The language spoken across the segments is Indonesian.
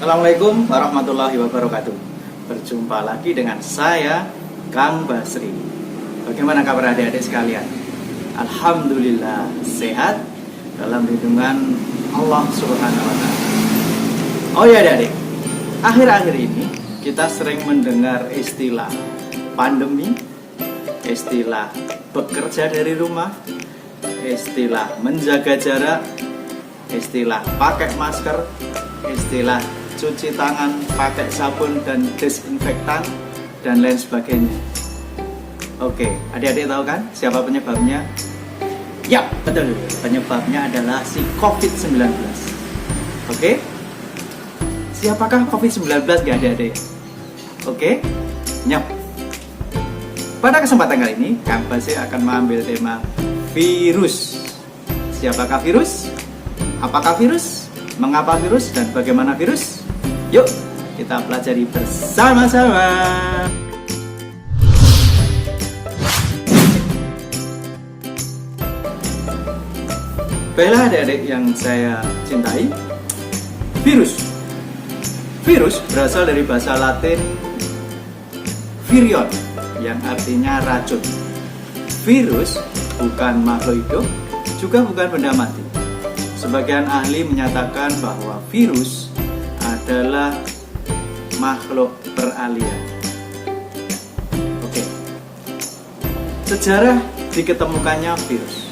Assalamualaikum warahmatullahi wabarakatuh. Berjumpa lagi dengan saya, Kang Basri. Bagaimana kabar adik-adik sekalian? Alhamdulillah sehat dalam lindungan Allah Subhanahu wa Ta'ala. Oh ya adik-adik, akhir-akhir ini kita sering mendengar istilah pandemi, istilah bekerja dari rumah, istilah menjaga jarak, istilah pakai masker, istilah cuci tangan pakai sabun dan desinfektan, dan lain sebagainya. Oke, adik-adik tahu kan siapa penyebabnya? Ya, betul. Penyebabnya adalah si COVID-19. Oke? Siapakah COVID-19 ya adik-adik? Oke? Nyap. Pada kesempatan kali ini, Kang Basri akan mengambil tema virus. Siapakah virus? Apakah virus? Mengapa virus? Dan bagaimana virus? Yuk, kita pelajari bersama-sama. Baiklah adik-adik yang saya cintai, virus. Virus berasal dari bahasa Latin virion, yang artinya racun. Virus bukan makhluk hidup, juga bukan benda mati. Sebagian ahli menyatakan bahwa virus adalah makhluk beralien. Oke. Sejarah diketemukannya virus.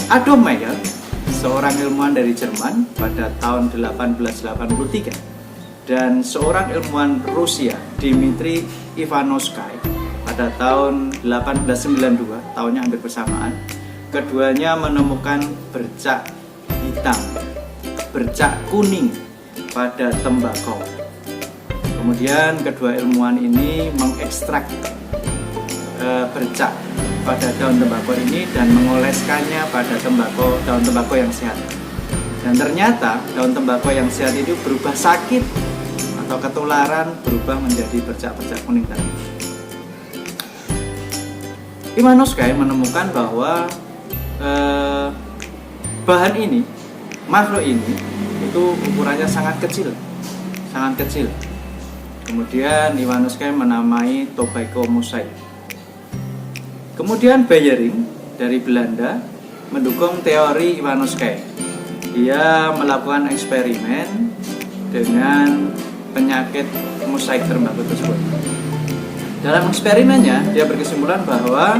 Adolf Meyer, seorang ilmuwan dari Jerman pada tahun 1883, dan seorang ilmuwan Rusia, Dmitri Ivanovsky, pada tahun 1892, tahunnya hampir bersamaan. Keduanya menemukan bercak hitam, bercak kuning pada tembakau. Kemudian kedua ilmuwan ini mengekstrak bercak pada daun tembakau ini dan mengoleskannya pada daun tembakau yang sehat. Dan ternyata daun tembakau yang sehat itu berubah sakit atau ketularan, berubah menjadi bercak-bercak kuning tadi. Ivanovsky menemukan bahwa bahan ini, makhluk ini, itu ukurannya sangat kecil. Kemudian Ivanovsky menamai tobacco mosaic. Kemudian Beyering dari Belanda mendukung teori Ivanovsky. Dia melakukan eksperimen dengan penyakit mosaik tembakau tersebut. Dalam eksperimennya, dia berkesimpulan bahwa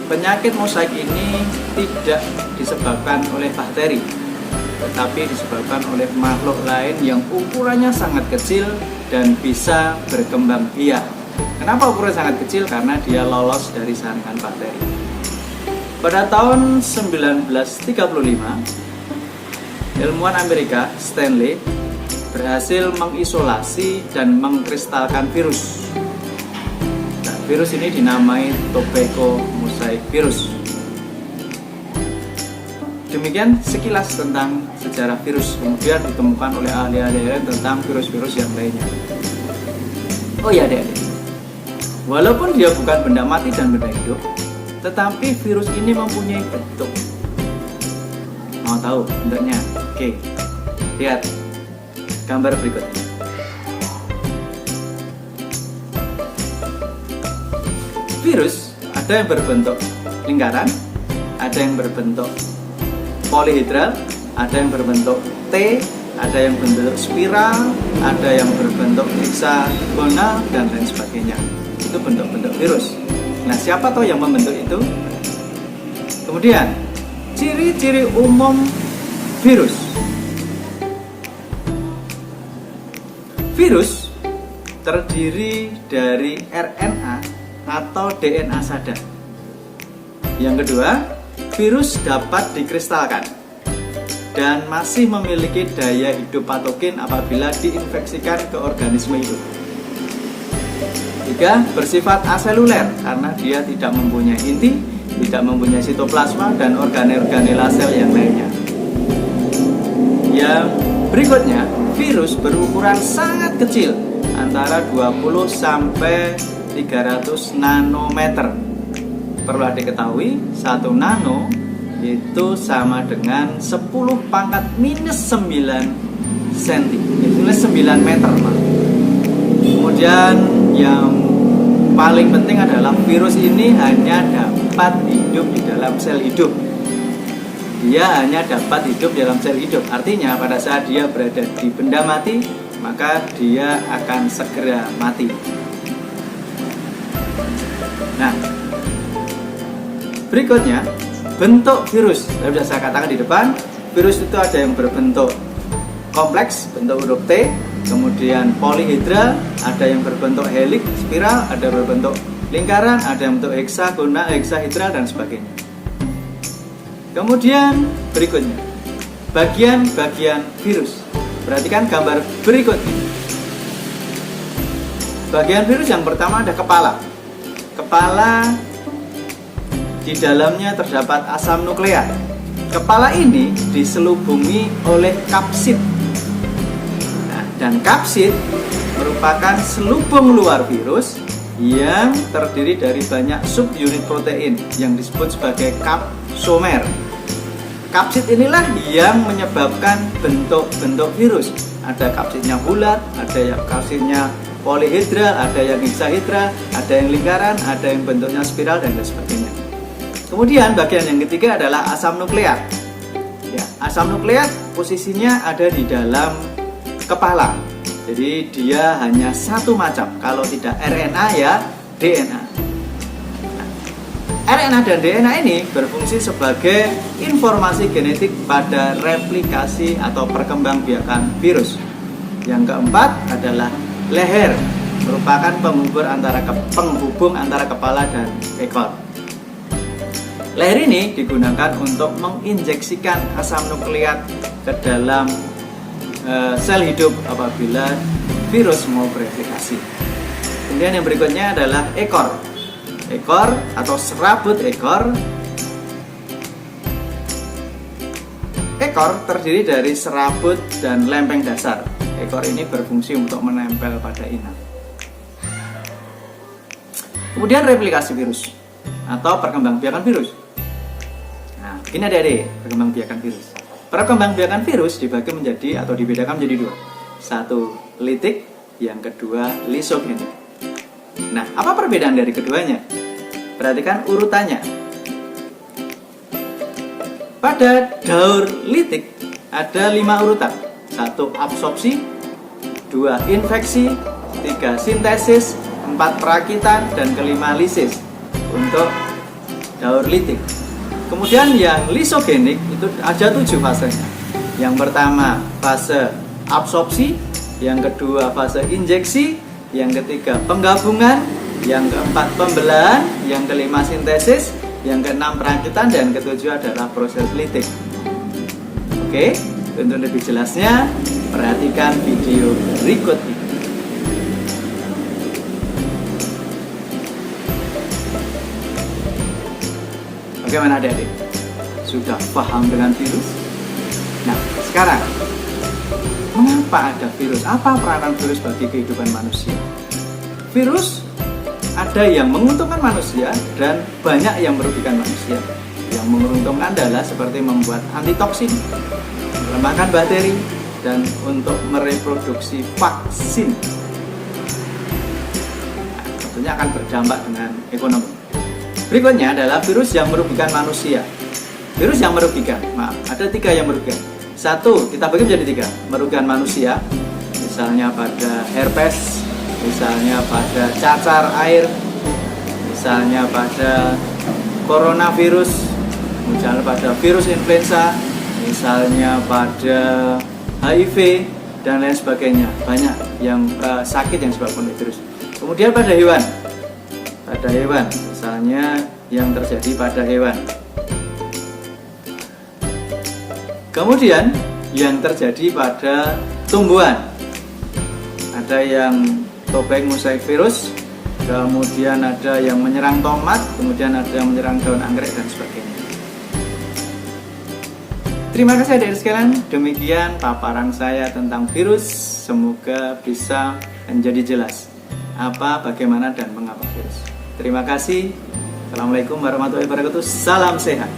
penyakit mosaik ini tidak disebabkan oleh bakteri, tetapi disebabkan oleh makhluk lain yang ukurannya sangat kecil dan bisa berkembang biak. Kenapa ukurannya sangat kecil? Karena dia lolos dari saringan bakteri. Pada tahun 1935, ilmuwan Amerika Stanley berhasil mengisolasi dan mengkristalkan virus. Nah, virus ini dinamai tobacco mosaic virus. Demikian sekilas tentang sejarah virus. Kemudian ditemukan oleh ahli-ahli lain tentang virus-virus yang lainnya. Oh ya adik-adik, walaupun dia bukan benda mati dan benda hidup, tetapi virus ini mempunyai bentuk. Mau tahu bentuknya? Oke, lihat gambar berikut. Virus ada yang berbentuk lingkaran, ada yang berbentuk polihedral, ada yang berbentuk T, ada yang berbentuk spiral, ada yang berbentuk heksagonal, dan lain sebagainya. Itu bentuk-bentuk virus. Nah, siapa tahu yang membentuk itu? Kemudian, ciri-ciri umum virus. Virus terdiri dari RNA atau DNA saja. Yang kedua, virus dapat dikristalkan dan masih memiliki daya hidup patogen apabila diinfeksikan ke organisme itu. Tiga, bersifat aseluler karena dia tidak mempunyai inti, tidak mempunyai sitoplasma dan organel-organela sel yang lainnya. Yang berikutnya, virus berukuran sangat kecil, antara 20 sampai 300 nanometer. Perlu diketahui, 1 nano itu sama dengan 10⁻⁹ cm, itu 9 meter. Kemudian yang paling penting adalah virus ini hanya dapat hidup di dalam sel hidup. Dia hanya dapat hidup dalam sel hidup. Artinya pada saat dia berada di benda mati, maka dia akan segera mati. Nah, berikutnya bentuk virus. Sudah saya katakan di depan, virus itu ada yang berbentuk kompleks, bentuk huruf T, kemudian polihedral, ada yang berbentuk helix, spiral, ada berbentuk lingkaran, ada yang bentuk heksagonal, heksahedral, dan sebagainya. Kemudian berikutnya, bagian-bagian virus. Perhatikan gambar berikut ini. Bagian virus yang pertama ada kepala. Kepala, di dalamnya terdapat asam nukleat. Kepala ini diselubungi oleh kapsid. Dan kapsid merupakan selubung luar virus yang terdiri dari banyak subunit protein yang disebut sebagai kapsomer. Kapsid inilah yang menyebabkan bentuk-bentuk virus. Ada kapsidnya bulat, ada yang kapsidnya polihedral, ada yang heksahedral, ada yang lingkaran, ada yang bentuknya spiral, dan lain sebagainya. Kemudian bagian yang ketiga adalah asam nukleat. Ya, asam nukleat posisinya ada di dalam kepala. Jadi dia hanya satu macam. Kalau tidak RNA ya DNA. Nah, RNA dan DNA ini berfungsi sebagai informasi genetik pada replikasi atau perkembangbiakan virus. Yang keempat adalah leher, merupakan penghubung antara kepala dan ekor. Leher ini digunakan untuk menginjeksikan asam nukleat ke dalam sel hidup apabila virus mau bereplikasi. Kemudian yang berikutnya adalah ekor. Ekor atau serabut ekor. Ekor terdiri dari serabut dan lempeng dasar. Ekor ini berfungsi untuk menempel pada inang. Kemudian replikasi virus atau perkembangbiakan virus. Nah, ini adik-adik, perkembangbiakan virus. Perkembangbiakan virus dibagi menjadi atau dibedakan menjadi dua. Satu litik, yang kedua lisogenik. Nah, apa perbedaan dari keduanya? Perhatikan urutannya. Pada daur litik ada 5 urutan. 1 absorpsi, 2 infeksi, 3 sintesis, 4 perakitan, dan kelima lisis untuk daur litik. Kemudian yang lisogenik itu ada 7 fasenya. Yang pertama fase absorpsi, yang kedua fase injeksi, yang ketiga penggabungan, yang keempat pembelahan, yang kelima sintesis, yang keenam perakitan, dan ketujuh adalah proses litik. Oke, untuk lebih jelasnya perhatikan video berikut ini. Bagaimana adik-adik? Sudah paham dengan virus? Nah, sekarang mengapa ada virus? Apa peranan virus bagi kehidupan manusia? Virus ada yang menguntungkan manusia dan banyak yang merugikan manusia. Yang menguntungkan adalah seperti membuat antitoksin, melemahkan bakteri, dan untuk mereproduksi vaksin. Nah, tentunya akan berdampak dengan ekonomi. Berikutnya adalah virus yang merugikan manusia. Virus yang merugikan, ada 3 yang merugikan. 1, kita bagi menjadi 3. Merugikan manusia, misalnya pada herpes, misalnya pada cacar air, misalnya pada coronavirus, misalnya pada virus influenza, misalnya pada HIV, dan lain sebagainya. Banyak yang sakit yang disebabkan oleh virus. Kemudian pada hewan, misalnya yang terjadi pada hewan. Kemudian yang terjadi pada tumbuhan, ada yang tobek mosaik virus, kemudian ada yang menyerang tomat, kemudian ada yang menyerang daun anggrek, dan sebagainya. Terima kasih adik-adik sekalian, demikian paparan saya tentang virus. Semoga bisa menjadi jelas apa, bagaimana, dan mengapa virus. Terima kasih. Assalamualaikum warahmatullahi wabarakatuh. Salam sehat.